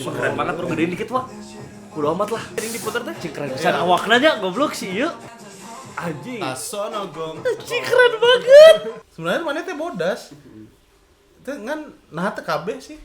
Keren banget bro, gedein dikit wak. Udah amat lah. Ini diputar teh. Cik keren. Bisa awakna nya goblok sih ieu. Anjing. Sonogong. Cik keren banget. Sebenarnya mana teh bodas. Teh ngan nah teh kabeh sih.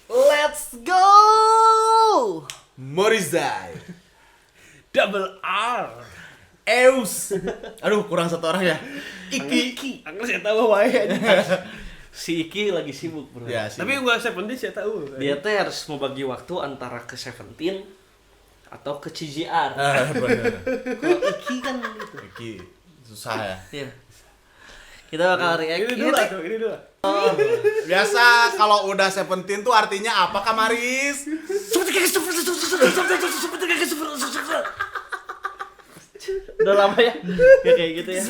Let's go. Morizai. Double R. Eus. Aduh, kurang satu orang ya. Iki. Aku saya tahu wae anjing. Si Iki lagi sibuk bro. Ya, sih. Tapi gua Seventeen saya tahu. Dia teh harus mau bagi waktu antara ke Seventeen atau ke CJR. Bener. Kalau Iki kan gitu. Iki susah ya. Iya. Kita bakal react. Ini dulu. Biasa kalau udah 17 tuh artinya apa Kamaris? Udah lama ya? Ya kayak gitu ya.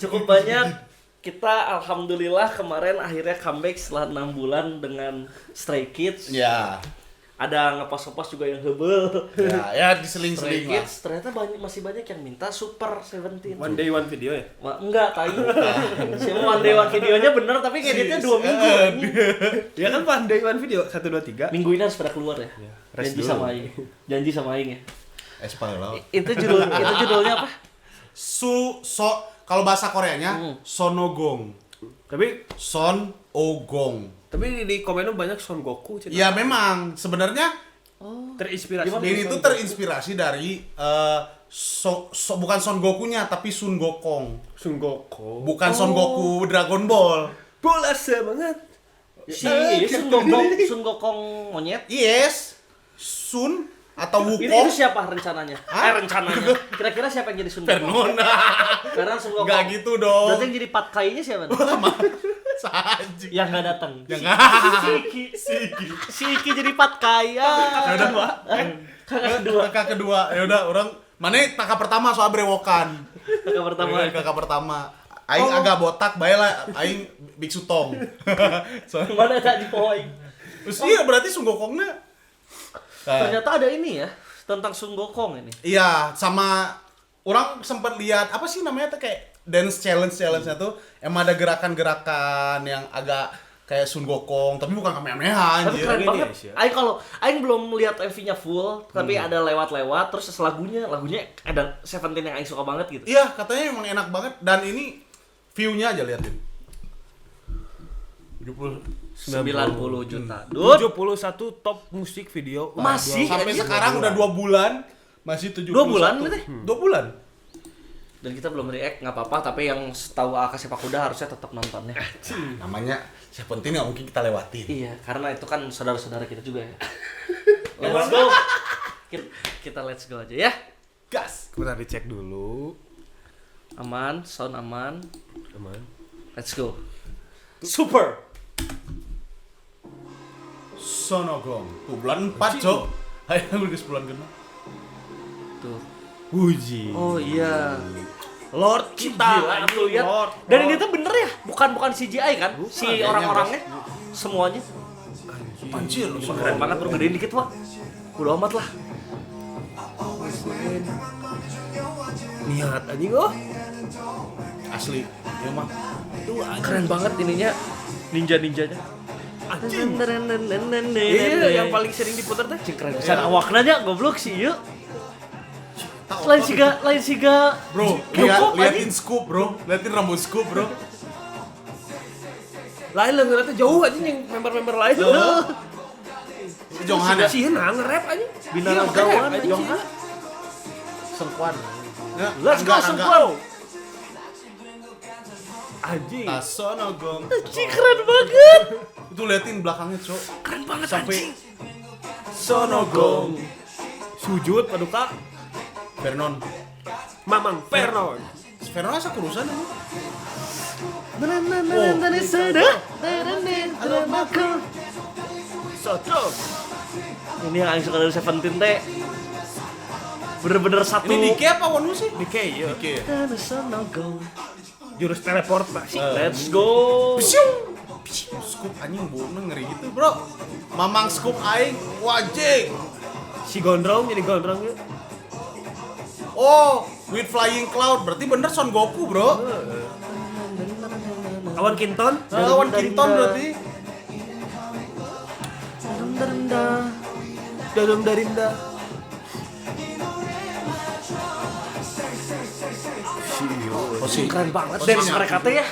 Cukup banyak. Kita alhamdulillah kemarin akhirnya comeback setelah 6 bulan dengan Stray Kids. Ya. Ada ngepost-ngepost juga yang hebel. Ya Stray diseling-seling lah. Kids ternyata masih banyak yang minta Super 17. One day one video ya. Wah, enggak, tai. Semua one day one videonya bener tapi ngeditnya 2 minggu. Ya kan one day one video 1 2 3. Minggu ini harus pada keluar ya. Rest Janji dulu. sama Aing. Janji sama Aing ya. Spanyol. Itu judulnya apa? Kalau bahasa Koreanya Sonogong. Tapi Sonogong. di komennya banyak Son Goku cerita. Ya memang sebenarnya Terinspirasi. ini tuh terinspirasi dari bukan Son Goku-nya tapi Sun Gokong. Son Goku. Bukan Son Goku Dragon Ball. Bola semangat. Sun Gokong monyet. Yes. Sun atau Itu Wukong. siapa rencananya? Rencananya. Kira-kira siapa yang jadi Sun Gokong? Vernon. Karena Sun Gokong. Enggak gitu dong. Berarti yang jadi Patkai-nya siapa? Saji. Yang nggak datang. Siki. Si Iki jadi Patkai. Kakak kedua. Ya udah orang mana kakak pertama soal brewokan. Kakak pertama. Kakak pertama. Aing agak botak bae lah aing biksu tong. Mana tak di poin? Terus iya berarti Sun Gokongnya. Ternyata ada ini ya tentang Sun Gokong ini. Iya, sama orang sempat lihat apa sih namanya tuh kayak dance challenge-nya tuh emang ada gerakan-gerakan yang agak kayak Sun Gokong tapi bukan kamehameha Tapi anjir. keren Ini banget. ya. Aing belum lihat MV-nya full, tapi ada lewat-lewat terus lagunya ada Seventeen yang Aing suka banget gitu. Iya, katanya emang enak banget dan ini view-nya aja liatin. 90 juta. Dud, 71 top musik video. Masih? Sampai Anjir. sekarang udah 2 bulan masih 71. 2 bulan berarti? 2 bulan. Dan kita belum react, nggak apa-apa. Tapi yang tahu AK Sepak Kuda harusnya tetap nonton ya. Namanya Seventeen nggak mungkin kita lewatin. Iya, karena itu kan saudara-saudara kita juga ya. Let's go. Kita let's go aja ya. Gas. Kita dicek dulu. Aman, sound aman. Aman. Let's go. Super. Sonogong. Tuh bulan 4, Cok. Ayo udah sebulan genap. Tuh. Uji. Oh iya. Lord Gila, tuh lihat. Lord. Dan ini tuh bener ya, bukan CGI kan? Si kayaknya orang-orangnya semuanya. Anjir, Keren banget bro, gedein dikit wah. Udah amat lah. Niat anjing oh. asli. Ya mah. Keren banget ininya, ninja-ninjanya. Anjing. Iya, Yang paling sering diputar teh. Cing keren bisa awakna nya goblok sih yuk. Lain siga Bro, liatin scoop, bro. Liatin rambut scoop, bro. Lain lah ngeliatnya jauh anjing yang member-member lain. Si Jonghan ya? Si Hena nge-rap anjing. Bintang Iya, makanya gawan anjing si Jonghan. Hena. Sengkuan. Ya, Let's go Angga. Sengkuan. Anjing. Sonogong. Cing keren banget. Itu liatin belakangnya, Cok. Keren banget Sampai anjing. Sonogong. Sujud paduka. Vernon. Mamang Vernon. Vernon asa kurusan ini. Cocok. Ini yang Aing suka dari Seventeen teh. Bener-bener satu. Ini Dike apa Wonu sih? Dike ya. Dike. Jurus teleportasi. Let's go. Scoop anjing bohong ngeri gitu, bro. Mamang scoop aing wajik. Si gondrong jadi gondrong ya. Oh, with flying cloud berarti bener Son Goku, Bro. Awan Kinton. Lawan Kinton berarti. Dalam darinda. Oh sih. Keren banget Oh, dance siap. mereka teh ya.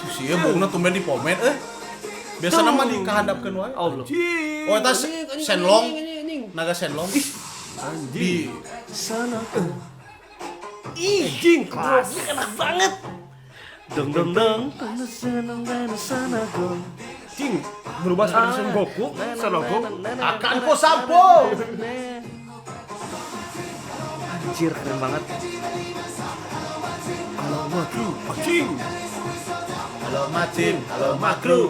Tuh sih ya bungna tumben di pomen Biasa nama dikahandapkeun wae. Oh belum. Oh eta Shenlong. Naga Shenlong. Di Sana Anjing kelas. enak banget. Dong dong dong. Sana go. Anjing berubah seperti Son Goku, Sanogo. akan ko sampo. Anjir keren banget. Anjing. Halo Macim, halo Makru.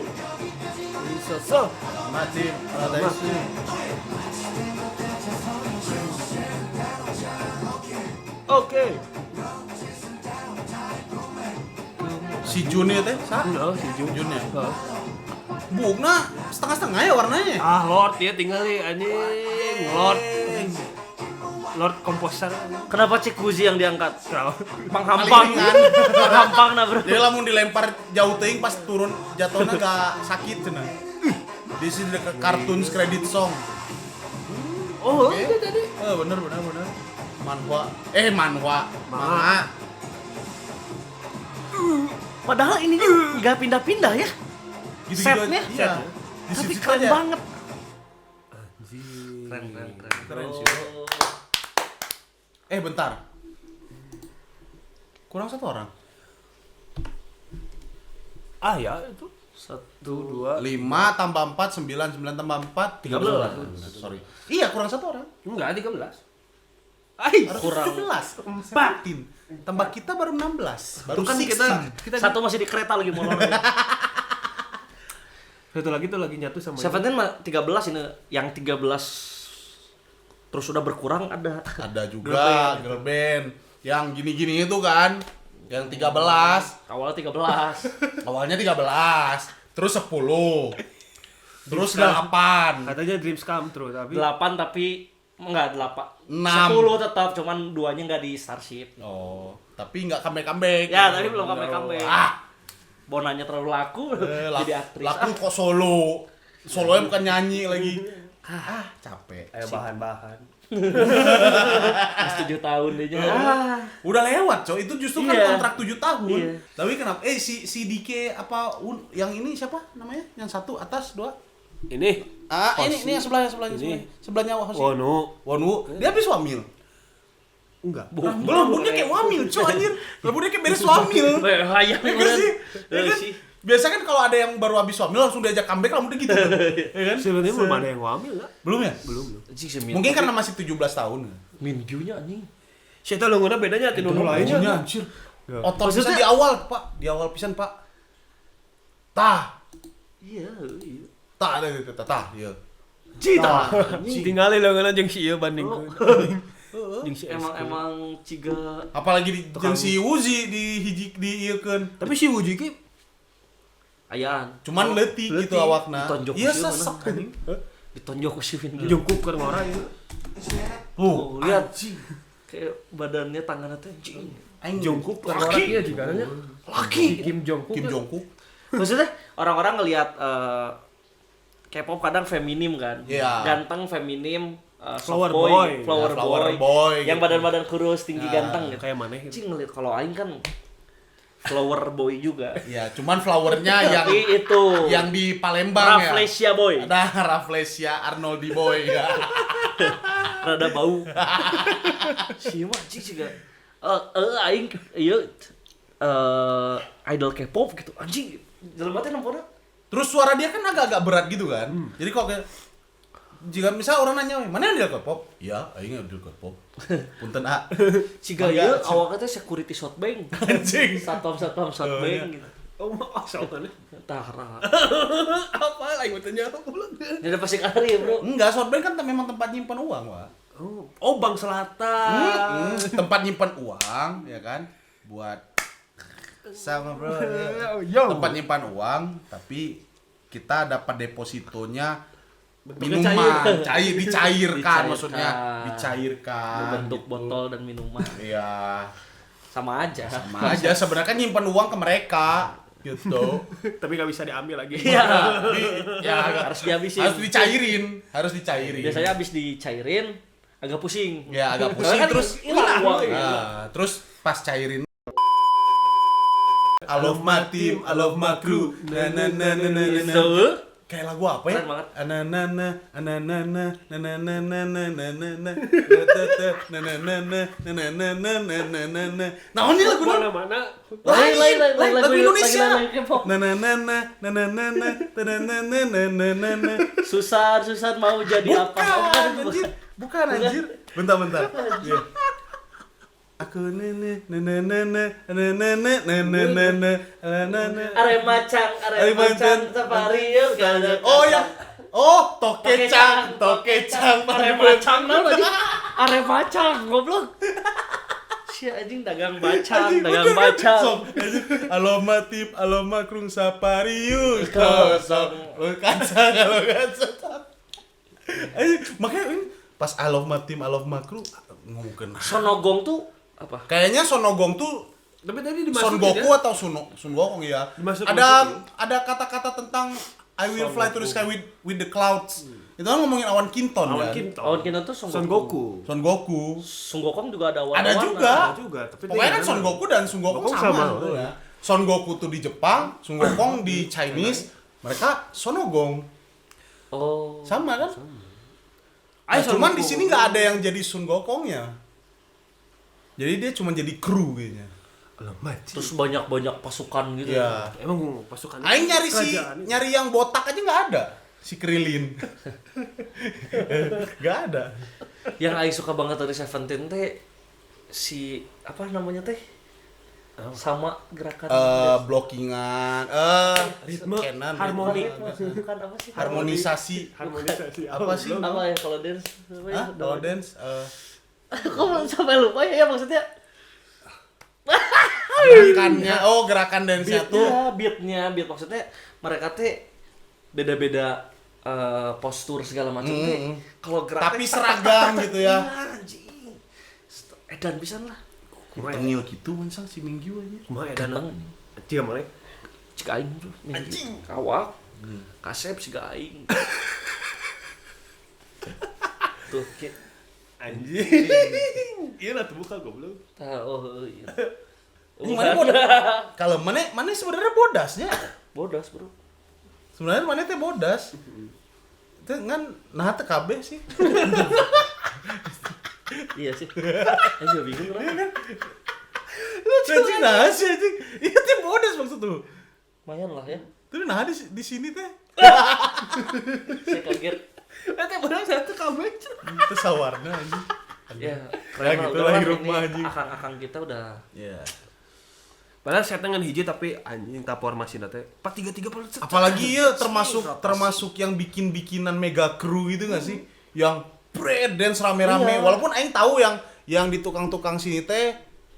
Sosok. Macim, halo Daisy. Oke. Si Jun ya teh, sa? Nah, si Jun. Jun ya. Heeh. Bukna setengah-setengah ya warnanya. Ah, Lord ya tinggal nih anjing. Lord. Lord komposer. Kenapa Cikuzi yang diangkat? Kenapa? Panghampang. Paling ringan. Panghampang nah bro. Dia lamun dilempar jauh teuing pas turun jatuhnya gak sakit cenah. Di sini dekat kartun credit song. Oh, Oke. itu tadi. Bener. Manhwa. Manga. Padahal ini nggak pindah-pindah ya. Gitu Setnya? Iya. Di Tapi situ keren aja. banget. Anjing. Keren. Keren sih. Oh. Bentar. Kurang satu orang. Ah ya itu. 1, 2, 5 tambah 4, 9 tambah 4, 13. Sorry. Iya, kurang satu orang. Enggak, 13. Harus Kurang 13. Sepatin. Tambah kita baru 16. Baru Itu kan 16. kita satu masih di kereta lagi molor. satu lagi tuh lagi nyatu sama Seventeen mah 13 ini, yang 13 terus udah berkurang ada. Ada juga girl band yang gini-gini itu kan. Yang 13. Awalnya 13. Awalnya 13. Terus 10. Terus 8. katanya Dreams Come True tapi 8 tapi enggak 8. 6. 10 tetap, cuman duanya enggak di Starship. Oh, tapi nggak comeback. Ya, tapi belum comeback. Ah, Bonanya terlalu laku jadi aktris. laku kok solo. Solonya bukan nyanyi lagi. Capek. ayo bahan-bahan. 7 tahun dia. Udah lewat, coy. Itu justru kan Iya. kontrak 7 tahun. Iya. Tapi kenapa? Si DK apa yang ini siapa namanya? Yang satu atas 2. Ini Ini yang sebelahnya Ini. sebelahnya Hoshi. Wonu. Wonu. Dia habis wamil. Enggak. Belum, dia kayak wamil, coy anjir. Belum dia kayak beres wamil. Hayang Ya kan sih? Ya kan? sih. Biasa kan kalau ada yang baru habis wamil langsung diajak comeback lah udah gitu. Ya kan? Sebenarnya belum ada yang wamil enggak? Belum ya? Belum. Mungkin karena masih 17 tahun. Minjunya anjing. Saya tahu lu bedanya ati nu lainnya. Lainnya anjir. Ya. Otot pisan Maksudnya- di awal, Pak. Di awal pisan, Pak. Tah. Iya. Tah ada gitu, tah. Iya. Cita. Tinggalin leungeunna jeung si ieu banding. Jeung si Emang ciga Apalagi di jeung si Uzi di hiji di ieukeun. Tapi si Wuji ki ayaan. Cuman leutik gitu leutik. awakna. Ditonjok Iya sih, sesek mana? anjing. Ditonjok ku si Vin. jungkuk keur ngora ieu. Oh, lihat kayak badannya tangannya teh anjing. Aing Jungkuk keur ngora Laki. ieu jigana. Laki. Kim Jongkook. Kim Jongkook. Maksudnya orang-orang ngelihat K-pop kadang feminim kan. Iya. Ganteng, feminim, Flower soft boy. flower, Ya, flower boy, boy yang gitu. badan-badan kurus, tinggi ganteng gitu. Kayak mana gitu. Anjing ngeliat kalau aing kan flower boy juga. Ya, cuman flowernya yang Tapi itu yang di Palembang ya. Rafflesia boy. Ada Rafflesia Arnoldi boy ya. Rada bau. Si mah anjing juga. Aing ieu idol K-pop gitu. Anjing jelema teh nampona. Terus suara dia kan agak-agak berat gitu kan. Jadi kok kayak jika misal orang nanya, mana yang di K-pop? Iya, aing di K-pop. Punten A. Ciga ieu awakna teh security shotbank. Anjing. Satpam shotbank gitu. Oh, asal mana? Tara. Apa lain betulnya? Jadi pasti kari ya, Bro. Enggak, shotbank kan memang tempat nyimpan uang, Wak. Oh, Bang Selatan. Tempat nyimpan uang, ya kan? Buat Sama bro. Yo. Tempat nyimpan uang, tapi kita dapat depositonya Bentuknya minuman, cair. dicairkan maksudnya, dicairkan. Berbentuk botol dan minuman. Iya. Sama aja. Sama aja sebenarnya kan nyimpan uang ke mereka gitu. Tapi nggak bisa diambil lagi. Iya. Ya Harus dihabisin. harus dicairin. Biasanya habis dicairin agak pusing. Ya agak pusing Kan terus hilang uang. nah, terus pas cairin I love my team, I love my crew. Na na na na na na. So, Kayak lagu apa ya? keren banget. Ananana, ananana, nananana, nananana, nananana. Nah, ini lagu Mana-mana. lagu Indonesia. Lagu K-pop. Nananana, nananana, nananana. Susan mau jadi apa? Bukan anjir. Bentar. Iya. Aku nene Arema Cang safari yuk. Oh ya. Oh, Tokecang. Arema Cang naon anjing? Arema Cang goblok. Si anjing dagang bacang. Sok, anjing. Aloma tip, aloma krung sapariu. Kosong. Kacang. Anjing, makanya ini pas I love my team, I love my crew ngomongin Sonogong tuh apa? kayaknya Sonogong tuh Tapi tadi Son dimasukin Goku ya. atau Sun Gokong ya. Dimasukin. Ada kata-kata tentang I will Son fly to the sky with the clouds. Itu kan ngomongin awan kinton Awan kan. Kinton. Awan Kinton tuh Son Goku. Son Goku. Son Gokong juga ada warna. Ada juga. Ada juga, tapi Pokoknya kan dia Son Goku dan Sun Gokong Gokong sama. sama. Gitu ya. Son Goku tuh di Jepang, Sun Gokong di Chinese. Mereka Sonogong. Oh. Sama kan? Ayo, Nah, Son cuman Goku. di sini nggak ada yang jadi Sun Gokongnya. Jadi dia cuma jadi kru kayaknya. Alamak. Terus banyak pasukan gitu. Iya. Emang pasukan Aing kerajaan. nyari yang botak aja nggak ada. Si Krilin. Nggak ada. Yang Aing suka banget dari Seventeen teh si apa namanya teh? Sama gerakan Blockingan, Ritme, scanan, harmoni. bukan apa sih? harmonisasi. Harmonisasi. Apa sih? Apa ya kalau dance? Apa ya? Hah? Kalau dance, Kok belum sampai lupa ya maksudnya? gerakannya, gerakan dance-nya tuh. Iya, beat maksudnya mereka teh beda-beda postur segala macam teh. Kalau gerak Tapi teh seragam gitu ya. Iya, anjing. Edan pisan lah. Tengil gitu mansang si Minggu aja. Kumaha edan. Ganteng. Cia mulai. Cik aing tuh. Anjing. Kawak. Kasep si aing. Tuh, kayak Anjing. Iya lah terbuka goblok. oh iya. Ini mana bodas? Kalau mana sebenarnya bodasnya. Bodas, Bro. Sebenarnya mana teh bodas. Itu kan nah teh kabeh sih. Iya sih. Aing juga bingung kenapa. Anjing nah sih anjing. Iya teh bodas maksud tuh. Lumayan lah ya. Tapi nah di sini teh. Saya kaget. Nanti benar satu kabeh. Itu sawarna anjing. Ya, Ya, keren gitu lah lah ini hirup mah, anjing. akang-akang kita udah Iya. Padahal saya dengan hiji tapi anjing tapor masih teh. 433 Apalagi ya termasuk yang bikinan mega crew itu enggak sih? Yang break dance rame-rame. Iya. Walaupun aing tahu yang di tukang-tukang sini teh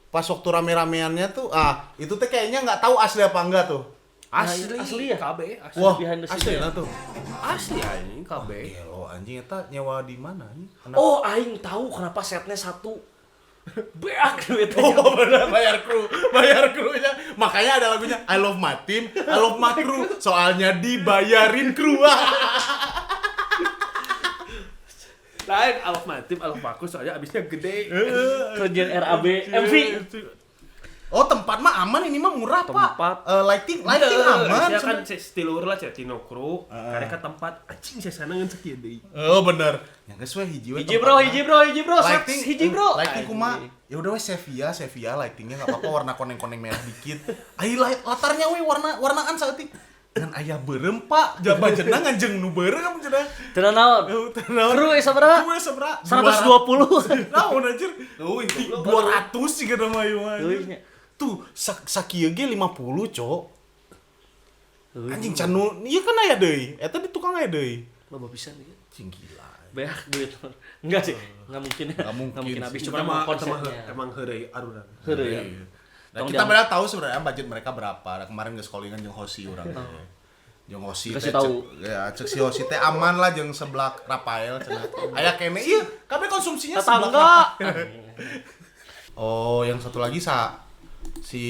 pas waktu rame-rameannya tuh itu teh kayaknya nggak tahu asli apa enggak tuh. Asli ya? KB asli. Wah, behind the scene asli ya? tuh. Asli anjing KB. Gelo anjing eta nyewa di mana anjing? Oh, aing tahu kenapa setnya satu. Beak duitnya. Oh benar bayar krunya. Makanya ada lagunya I love my team, I love my crew. Soalnya dibayarin kru. Lain alaf matim, alaf bagus soalnya abisnya gede. Kerjaan RAB MV. Oh tempat mah aman ini mah murah Tempat. pak. Lighting aman. Saya kan stilur lah Tino Crew. Karena ke tempat anjing saya sana ngan sekieu deui. Oh bener. Yang geus we hiji we. Hiji bro. Lighting, Hiji bro. lighting kuma. Ya udah we Sevilla lightingnya enggak apa-apa warna koneng-koneng merah dikit. Ai latarnya we warnaan saeutik. Ngan aya beureum pak. Jabajena nganjeng nu beureum cenah. Tenan naon? Kru sabaraha? Kru sabaraha? 120. Naon anjir? Euy 200 sih kada mah ieu mah. Euy nya. Tuh sakieu ge 50, Cok. Anjing can nu ieu kan aya deui. Eta di tukang aya deui. Loba pisan ieu. Cing gila. Beak duit. Enggak sih. Enggak mungkin ya. Nggak mungkin habis sih. cuma emang konsepnya. emang heureuy arunan. Heureuy ya. Nah, kita padahal tahu sebenarnya budget mereka berapa. Nah, kemarin geus callingan jeung Hoshi urang teh. Jeung Hoshi teh cek si Hoshi teh aman lah jeung sebelah Rafael cenah. Aya kene ieu, kabeh konsumsinya sebelah. Tetangga. Oh, yang satu lagi si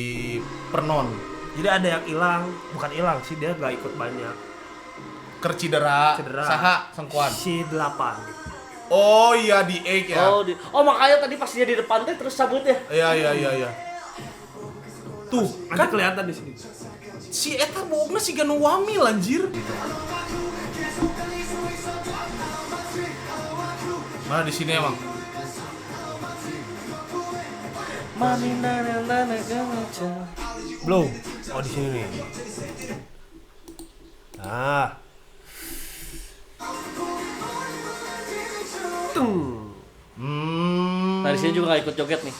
Pernon. Jadi ada yang hilang, bukan hilang sih, dia gak ikut banyak. Cedera. Saha sengkuan. Si 8. Oh iya di Egg ya. Oh makanya tadi pas dia di depan teh terus cabut ya. Iya. Tuh, Kan kelihatan di sini. si eta bohongna si ganu wamil anjir. Mana di sini emang? Belum. Oh di sini nih. Nah. Nah di sini juga gak ikut joget nih.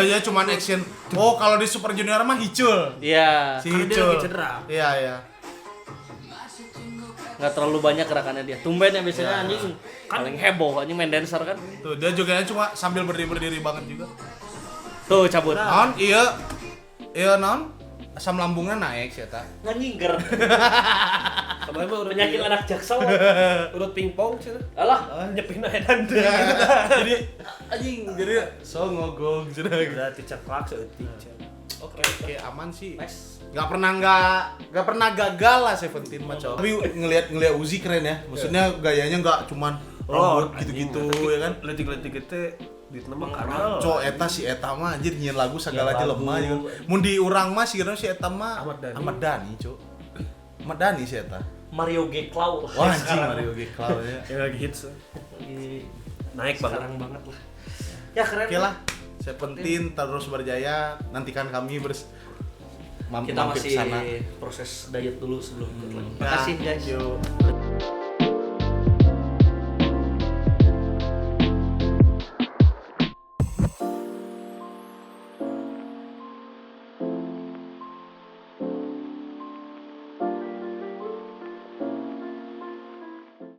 Ya cuman action. Oh kalau di Super Junior mah Hicul. Iya. Si Karena dia Hicul. lagi cedera. Iya. Nggak terlalu banyak gerakannya dia. Tumben ya biasanya Ya. anjing paling heboh anjing main dancer kan. Tuh dia juga cuma sambil berdiri banget juga. Tuh cabut. Non, iya non. Asam lambungnya naik sih eta. Nganyingger. Kemarin mah urut Penyakit anak jaksel. urut pingpong sih. Alah, Nyepin edan. Jadi anjing jadi so ngogong cenah. Berarti ceklak seutik. Oke, aman sih. nice. Gak pernah gagal lah Seventeen mah cowok. Tapi ngelihat Uzi keren ya. Maksudnya gayanya nggak cuman robot gitu-gitu ya kan. Letik-letik itu di nama kanal. Cowok eta mah anjir nyian lagu segala aja lemah ya kan. Mun di urang mah sieuna si eta mah Ahmad Dhani, cowok. Ahmad Dhani si eta. Mario G. Cloud. Wah anjing Mario G. Cloud ya. Yang lagi hits. Lagi Naik banget. sekarang banget lah. Ya keren. Oke lah. Seventeen terus berjaya. Nantikan kami Kita mampir masih kesana. proses diet dulu sebelum ikut lagi. Nah, Makasih guys. yuk.